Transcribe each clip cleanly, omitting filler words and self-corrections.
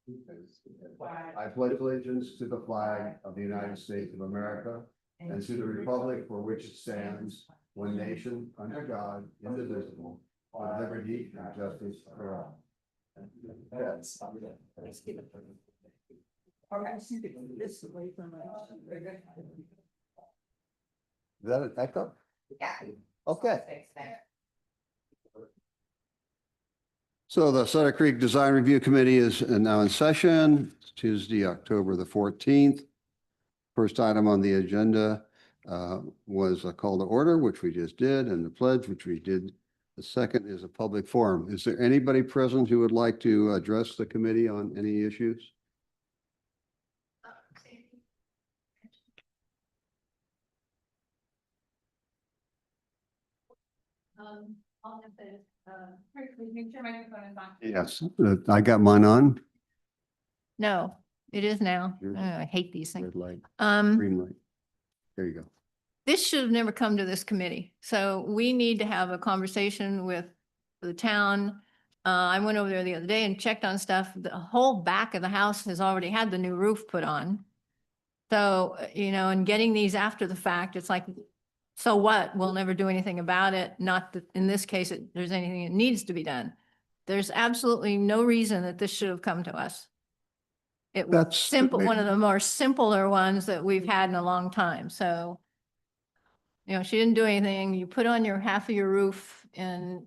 I pledge allegiance to the flag of the United States of America and to the republic for which it stands, one nation, under God, indivisible, with liberty and justice for all. Yes. Is that an echo? Yeah. Okay. So the Sutter Creek Design Review Committee is now in session. It's Tuesday, October the 14th. First item on the agenda was a call to order, which we just did, and the pledge, which we did. The second is a public forum. Is there anybody present who would like to address the committee on any issues? I'll have to, make sure my microphone is on. Yes, I got mine on. No, it is now. Yours? Oh, I hate these things. Red light, Um, green light. There you go. this should have never come to this committee. So we need to have a conversation with the town. I went over there the other day and checked on stuff. The whole back of the house has already had the new roof put on. So, and getting these after the fact, it's like, so what? We'll never do anything about it. Not that in this case, there's anything that needs to be done. There's absolutely no reason that this should have come to us. It was That's simple, one of the more simpler ones that we've had in a long time. So, she didn't do anything. You put on your half of your roof and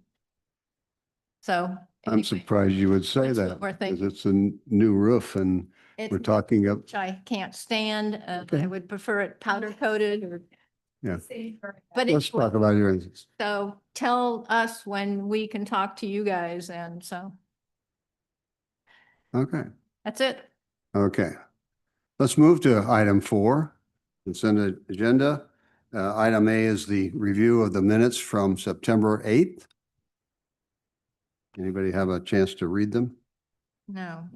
so. I'm anyway, surprised you would say that's what that we're because thinking. it's a new roof and it's- we're talking of, Which I can't stand. Okay. I would prefer it powder coated or. Yeah. But let's it's, talk about your, so tell us when we can talk to you guys. And so okay. that's it. Okay. Let's move to item 4, consent agenda. Item A is the review of the minutes from September 8th. Anybody have a chance to read them? No.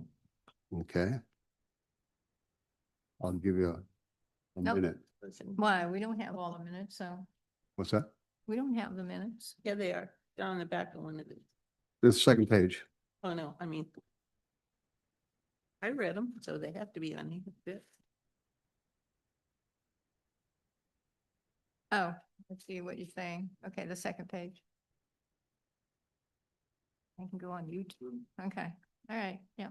Okay. I'll give you a Nope. minute. Why? We don't have all the minutes, so What's that? we don't have the minutes. Yeah, they are. Down on the back of one of the, The second page. oh, no, I mean. I read them, so they have to be on here. Oh, let's see what you're saying. Okay, the second page. I can go on YouTube. Okay, all right, yeah,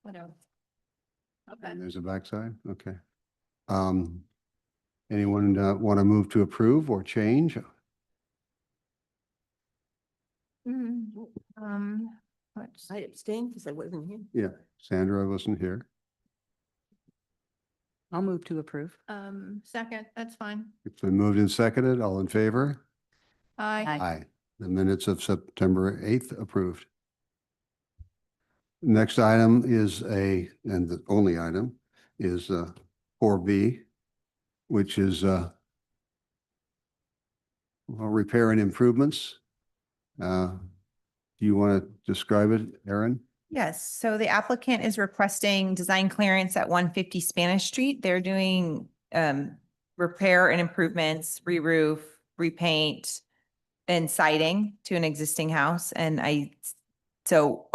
whatever. Okay, And there's a backside. Okay. Anyone want to move to approve or change? Mhm. Let's I abstained because I wasn't here. Yeah, Sandra wasn't here. I'll move to approve. second, that's fine. It's been moved and seconded. All in favor? Aye. Aye. The minutes of September 8th approved. Next item is and the only item is 4B, which is repair and improvements. Do you want to describe it, Erin? Yes, so the applicant is requesting design clearance at 150 Spanish Street. They're doing repair and improvements, re-roof, repaint, and siding to an existing house. And so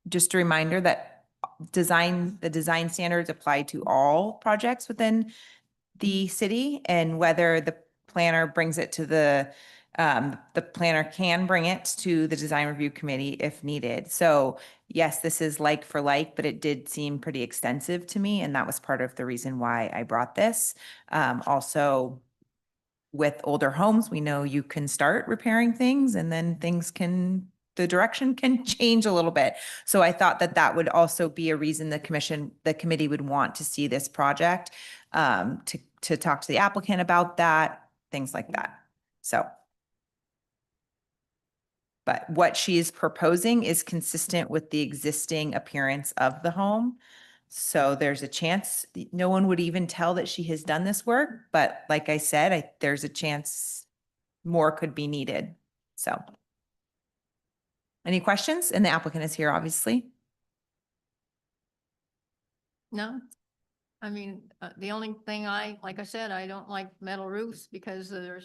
just a reminder that the design standards apply to all projects within the city, and whether the planner brings it to the planner can bring it to the design review committee if needed. So yes, this is like for like, but it did seem pretty extensive to me. And that was part of the reason why I brought this. Also, with older homes, we know you can start repairing things and then the direction can change a little bit. So I thought that that would also be a reason the committee would want to see this project, to talk to the applicant about that, things like that. So. But what she is proposing is consistent with the existing appearance of the home. So there's a chance no one would even tell that she has done this work. But like I said, there's a chance more could be needed. So. Any questions? And the applicant is here, obviously. No? I mean, the only thing like I said, I don't like metal roofs because they're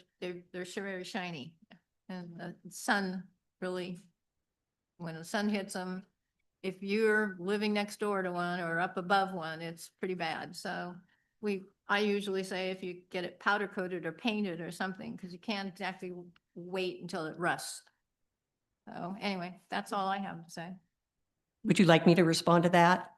very shiny. And the sun really, when the sun hits them, if you're living next door to one or up above one, it's pretty bad. So I usually say if you get it powder coated or painted or something, because you can't exactly wait until it rusts. So anyway, that's all I have to say. Would you like me to respond to that?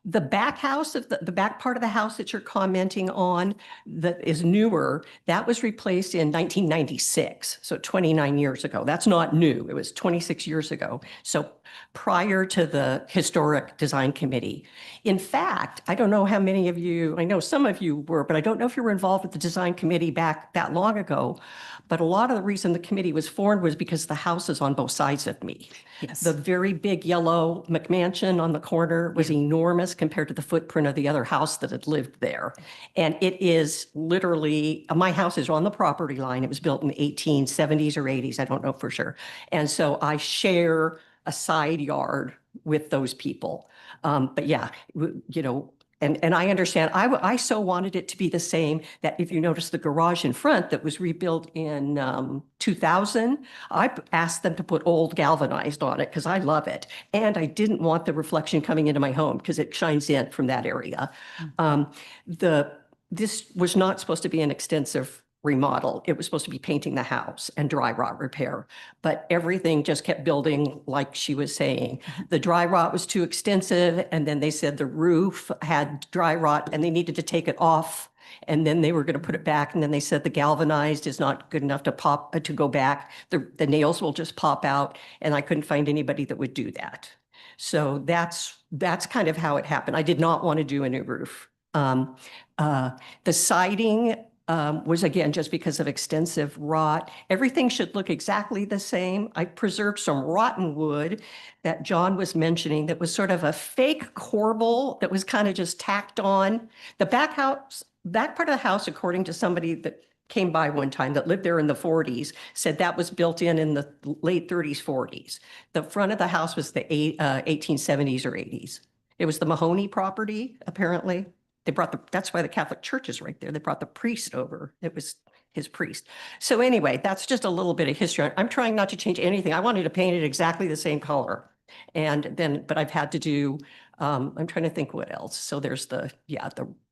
The back house of the back part of the house that you're commenting on that is newer, that was replaced in 1996. So 29 years ago. That's not new. It was 26 years ago. So prior to the Historic Design Committee. In fact, I don't know how many of you, I know some of you were, but I don't know if you were involved with the design committee back that long ago. But a lot of the reason the committee was formed was because the house is on both sides of me. Yes. The very big yellow McMansion on the corner was enormous compared to the footprint of the other house that had lived there. And it is literally, my house is on the property line. It was built in the 1870s or 80s. I don't know for sure. And so I share a side yard with those people. But yeah, you know, and I understand, I so wanted it to be the same that if you notice the garage in front that was rebuilt in 2000, I asked them to put old galvanized on it because I love it. And I didn't want the reflection coming into my home because it shines in from that area. This was not supposed to be an extensive remodel. It was supposed to be painting the house and dry rot repair, but everything just kept building like she was saying. The dry rot was too extensive, and then they said the roof had dry rot and they needed to take it off, and then they were going to put it back, and then they said the galvanized is not good enough to go back. The nails will just pop out, and I couldn't find anybody that would do that. So that's kind of how it happened. I did not want to do a new roof. The siding was again just because of extensive rot. Everything should look exactly the same. I preserved some rotten wood that John was mentioning that was sort of a fake corbel that was kind of just tacked on. The back part of the house, according to somebody that came by one time that lived there in the 40s, said that was built in the late 30s, 40s. The front of the house was the 1870s or 80s. It was the Mahoney property, apparently. That's why the Catholic Church is right there. They brought the priest over. It was his priest. So anyway, that's just a little bit of history. I'm trying not to change anything. I wanted to paint it exactly the same color. But I've had to do, I'm trying to think what else. So there's the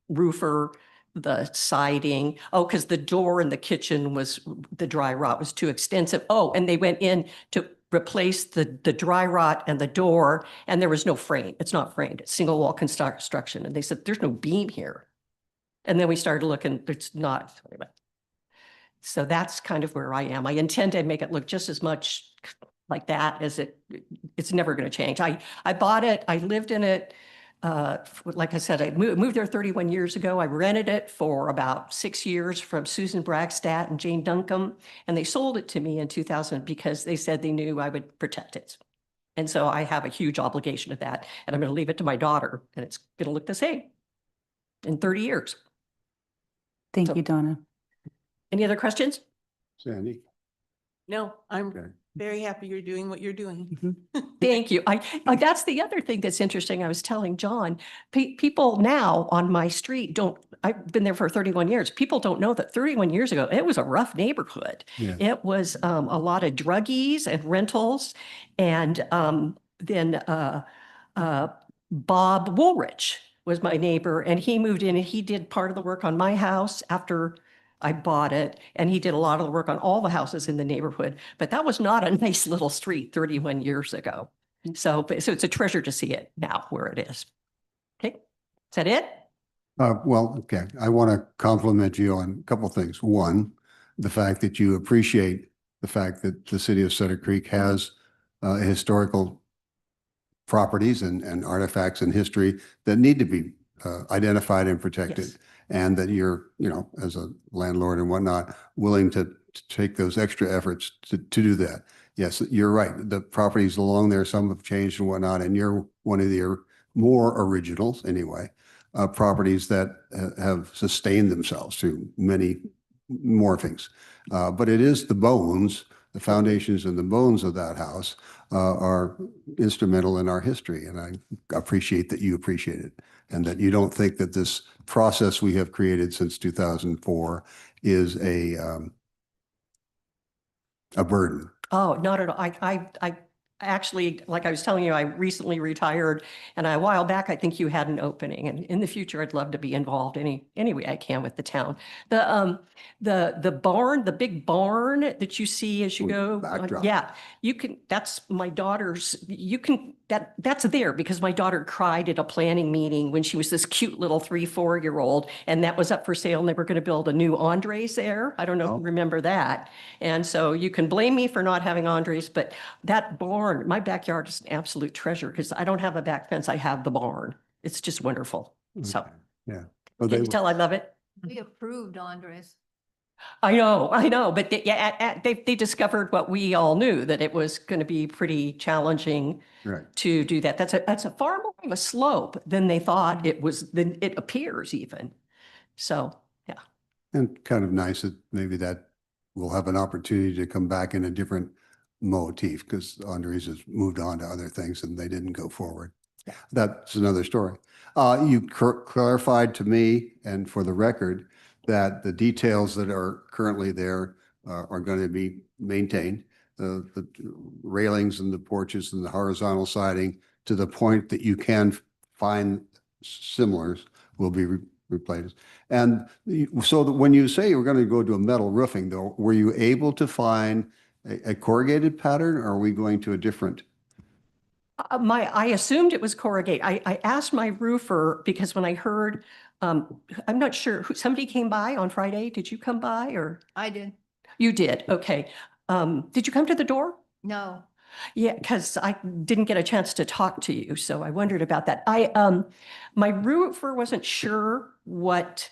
roofer, the siding. Oh, because the door in the kitchen the dry rot was too extensive. Oh, and they went in to replace the dry rot and the door, and there was no frame. It's not framed. It's single wall construction. And they said, there's no beam here. And then we started looking, it's not. So that's kind of where I am. I intend to make it look just as much like that as it's never going to change. I bought it. I lived in it. Like I said, I moved there 31 years ago. I rented it for about 6 years from Susan Bragstadt and Jane Duncombe, and they sold it to me in 2000 because they said they knew I would protect it. And so I have a huge obligation to that, and I'm going to leave it to my daughter, and it's going to look the same in 30 years. Thank So- you, Donna. Any other questions? Sandy? No, I'm Okay. very happy you're doing what you're doing. Thank you. That's the other thing that's interesting. I was telling John, people now on my street I've been there for 31 years. People don't know that 31 years ago, it was a rough neighborhood. Yeah. It was a lot of druggies and rentals. And then Bob Woolrich was my neighbor, and he moved in and he did part of the work on my house after I bought it, and he did a lot of the work on all the houses in the neighborhood. But that was not a nice little street 31 years ago. So it's a treasure to see it now where it is. Okay, is that it? Well, okay. I want to compliment you on a couple of things. One, the fact that you appreciate the fact that the city of Sutter Creek has historical properties and artifacts in history that need to be identified and protected. Yes. And that you're, as a landlord and whatnot, willing to take those extra efforts to do that. Yes, you're right. The properties along there, some have changed and whatnot, and you're one of the more originals anyway, properties that have sustained themselves through many morphings. But it is the bones, the foundations and the bones of that house are instrumental in our history. And I appreciate that you appreciate it, and that you don't think that this process we have created since 2004 is a burden. Oh, not at all. actually, like I was telling you, I recently retired, and a while back, I think you had an opening, and in the future, I'd love to be involved any way I can with the town. The barn, the big barn that you see as you With go, backdrop. yeah, you can, that's my daughter's, you can, that's there because my daughter cried at a planning meeting when she was this cute little 3-4-year-old, and that was up for sale, and they were going to build a new Andres there. I don't know if Oh. you remember that. And so you can blame me for not having Andres, but that barn, my backyard is an absolute treasure because I don't have a back fence. I have the barn. It's just wonderful. So Okay, yeah. Oh, can you tell I love it? We approved Andres. I know, but they discovered what we all knew, that it was going to be pretty challenging Right. to do that. That's a far more of a slope than they thought it was, than it appears even. So, yeah. And kind of nice that maybe that will have an opportunity to come back in a different motif because Andres has moved on to other things and they didn't go forward. Yeah. That's another story. You clarified to me and for the record that the details that are currently there are going to be maintained. The railings and the porches and the horizontal siding to the point that you can find similars will be replaced. And so that when you say you're going to go to a metal roofing though, were you able to find a corrugated pattern or are we going to a different? I assumed it was corrugate. I asked my roofer because when I heard, I'm not sure, somebody came by on Friday. Did you come by or? I did. You did, okay. Did you come to the door? No, Yeah, because I didn't get a chance to talk to you, so I wondered about that. My roofer wasn't sure what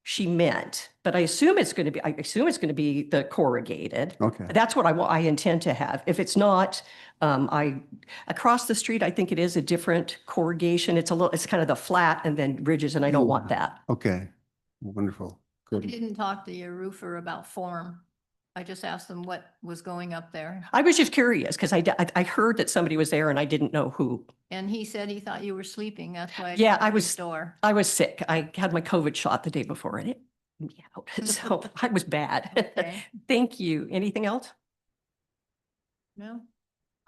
she meant, but I assume it's going to be the corrugated. Okay. That's what I intend to have. If it's not, across the street, I think it is a different corrugation. It's kind of the flat and then ridges, and I don't want that. Okay. Wonderful. I Good. didn't talk to your roofer about form. I just asked them what was going up there. I was just curious because I heard that somebody was there and I didn't know who. And he said he thought you were sleeping. That's why. Yeah, didn't I open was- his Door. I was sick. I had my COVID shot the day before and it, yeah, so I was bad. Okay. Thank you. Anything else? No?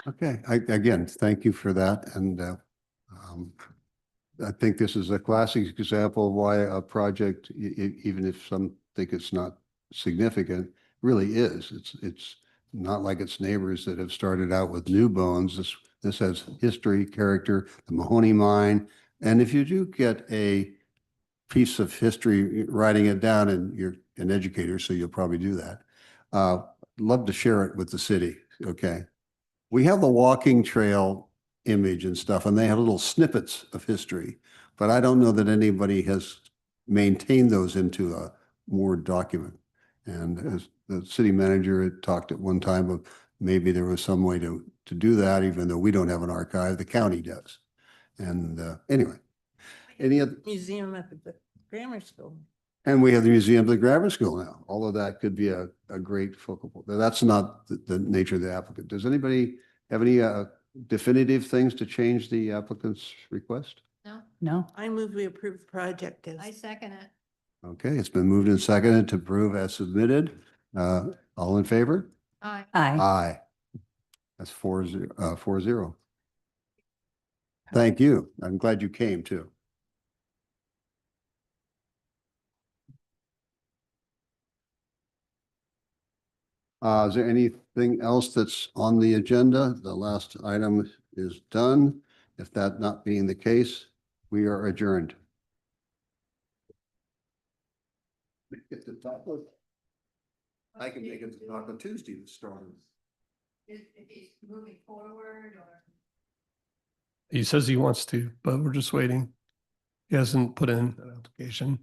Okay. Again, thank you for that. And I think this is a classic example of why a project, even if some think it's not significant, really is. It's not like its neighbors that have started out with new bones. This has history, character, the Mahoney Mine. And if you do get a piece of history, writing it down, and you're an educator, so you'll probably do that. Love to share it with the city. Okay. We have the walking trail image and stuff, and they have little snippets of history, but I don't know that anybody has maintained those into a Word document. And as the city manager had talked at one time of maybe there was some way to do that, even though we don't have an archive, the county does. And anyway, any other, Museum at the grammar school. and we have the Museum of the Grammar School now. All of that could be a great focal point. That's not the nature of the applicant. Does anybody have any definitive things to change the applicant's request? No? No. I move we approve the project I as. second it. Okay, it's been moved and seconded to approve as submitted. All in favor? Aye. Aye. Aye. That's 4-0. Thank you. I'm glad you came too. Is there anything else that's on the agenda? The last item is done. If that not being the case, we are adjourned. Get to taco. I can make it to Taco Tuesday to start. If he's moving forward or. He says he wants to, but we're just waiting. He hasn't put in an application.